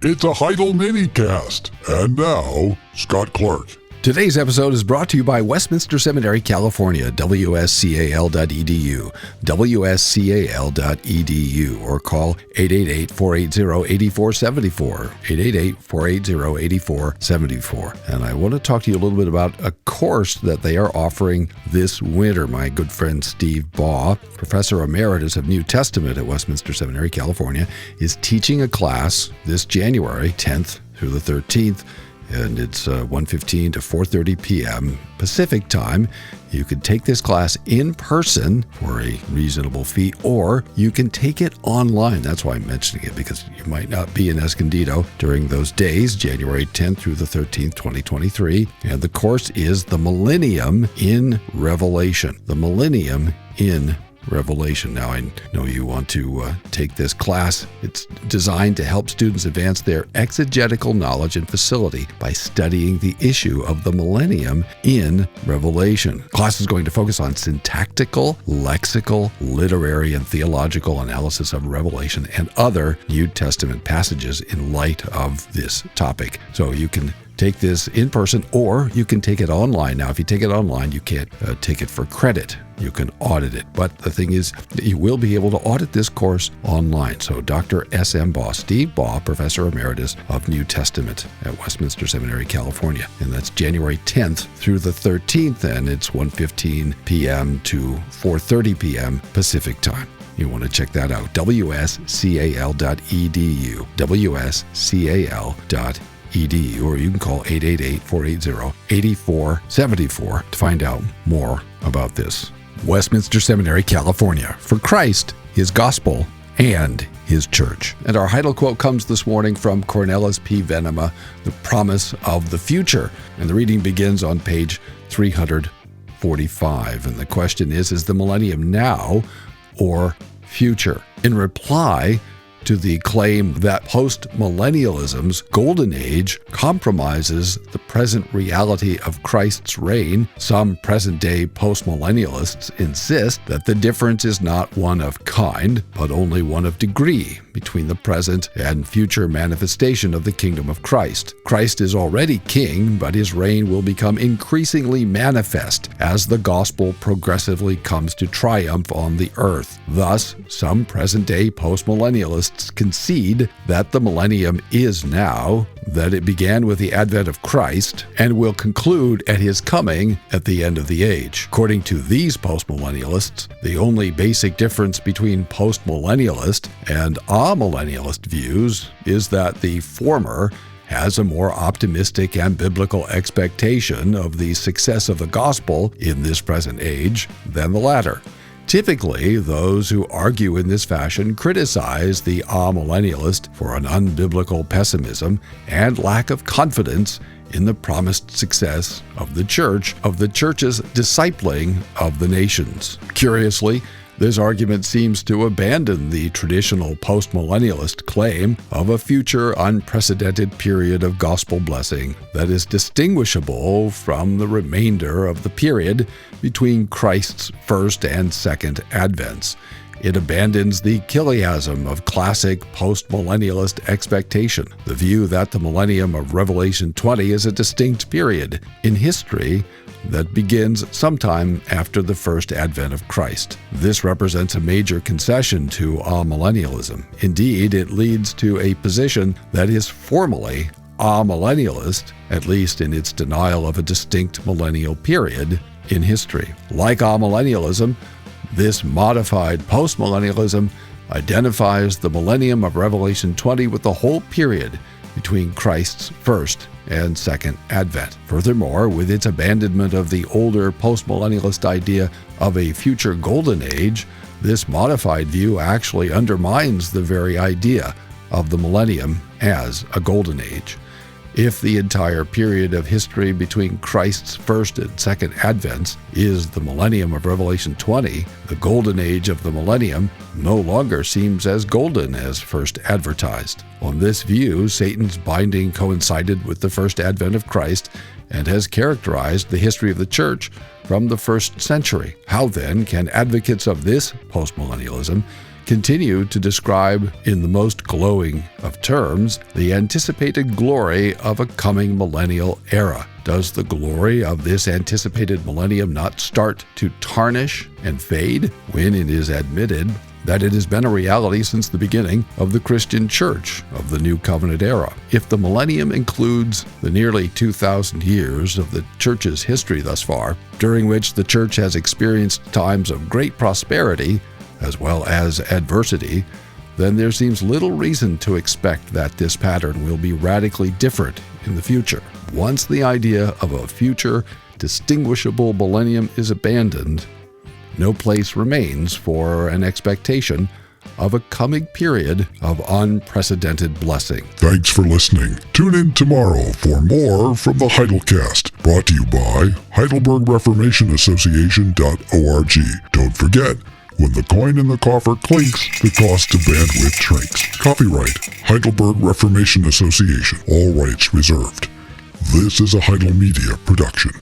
It's a Heidel minicast. And now, Scott Clark. Today's episode is brought to you by Westminster Seminary, California, WSCAL.edu, WSCAL.edu, or call 888-480-8474, 888-480-8474. And I want to talk to you a little bit about a course that they are offering this winter. My good friend Steve Baugh, Professor Emeritus of New Testament at Westminster Seminary, California, is teaching a class this January 10th through the 13th, and it's 1:15 to 4:30 p.m. Pacific time. You can take this class in person for a reasonable fee, or you can take it online. That's why I'm mentioning it, because you might not be in Escondido during those days, January 10th through the 13th, 2023. And the course is The Millennium in Revelation. The Millennium in Revelation. Now, I know you want to take this class. It's designed to help students advance their exegetical knowledge and facility by studying the issue of the millennium in Revelation. The class is going to focus on syntactical, lexical, literary, and theological analysis of Revelation and other New Testament passages in light of this topic. So you can take this in person, or you can take it online. Now, if you take it online, you can't take it for credit. You can audit it. But the thing is, you will be able to audit this course online. So Dr. S.M. Baugh, Steve Baugh, Professor Emeritus of New Testament at Westminster Seminary, California. And that's January 10th through the 13th, and it's 1:15 p.m. to 4:30 p.m. Pacific time. You want to check that out. WSCAL.edu. WSCAL.edu, or you can call 888-480-8474 to find out more about this. Westminster Seminary, California, for Christ, His gospel, and His church. And our Heidel quote comes this morning from Cornelis P. Venema, The Promise of the Future. And the reading begins on page 345. And the question is the millennium now or future? In reply to the claim that postmillennialism's golden age compromises the present reality of Christ's reign, some present-day postmillennialists insist that the difference is not one of kind, but only one of degree between the present and future manifestation of the kingdom of Christ. Christ is already king, but his reign will become increasingly manifest as the gospel progressively comes to triumph on the earth. Thus, some present-day postmillennialists concede that the millennium is now, that it began with the advent of Christ, and will conclude at his coming at the end of the age. According to these postmillennialists, the only basic difference between postmillennialist and amillennialist views is that the former has a more optimistic and biblical expectation of the success of the gospel in this present age than the latter. Typically, those who argue in this fashion criticize the amillennialist for an unbiblical pessimism and lack of confidence in the promised success of the church's discipling of the nations. Curiously, this argument seems to abandon the traditional postmillennialist claim of a future unprecedented period of gospel blessing that is distinguishable from the remainder of the period between Christ's first and second advents. It abandons the chiasm of classic postmillennialist expectation, the view that the millennium of Revelation 20 is a distinct period in history that begins sometime after the first advent of Christ. This represents a major concession to amillennialism. Indeed, it leads to a position that is formally amillennialist, at least in its denial of a distinct millennial period in history. Like amillennialism, this modified postmillennialism identifies the millennium of Revelation 20 with the whole period between Christ's first and second advent. Furthermore, with its abandonment of the older postmillennialist idea of a future golden age, this modified view actually undermines the very idea of the millennium as a golden age. If the entire period of history between Christ's first and second advents is the millennium of Revelation 20, the golden age of the millennium no longer seems as golden as first advertised. On this view, Satan's binding coincided with the first advent of Christ and has characterized the history of the church from the first century. How then can advocates of this postmillennialism continue to describe, in the most glowing of terms, the anticipated glory of a coming millennial era. Does the glory of this anticipated millennium not start to tarnish and fade when it is admitted that it has been a reality since the beginning of the Christian Church of the New Covenant era? If the millennium includes the nearly 2,000 years of the Church's history thus far, during which the Church has experienced times of great prosperity as well as adversity, then there seems little reason to expect that this pattern will be radically different in the future. Once the idea of a future distinguishable millennium is abandoned, no place remains for an expectation of a coming period of unprecedented blessing. Thanks for listening. Tune in tomorrow for more from the Heidelcast, brought to you by HeidelbergReformationAssociation.org. Don't forget, when the coin in the coffer clinks, the cost of bandwidth shrinks. Copyright Heidelberg Reformation Association. All rights reserved. This is a Heidel Media production.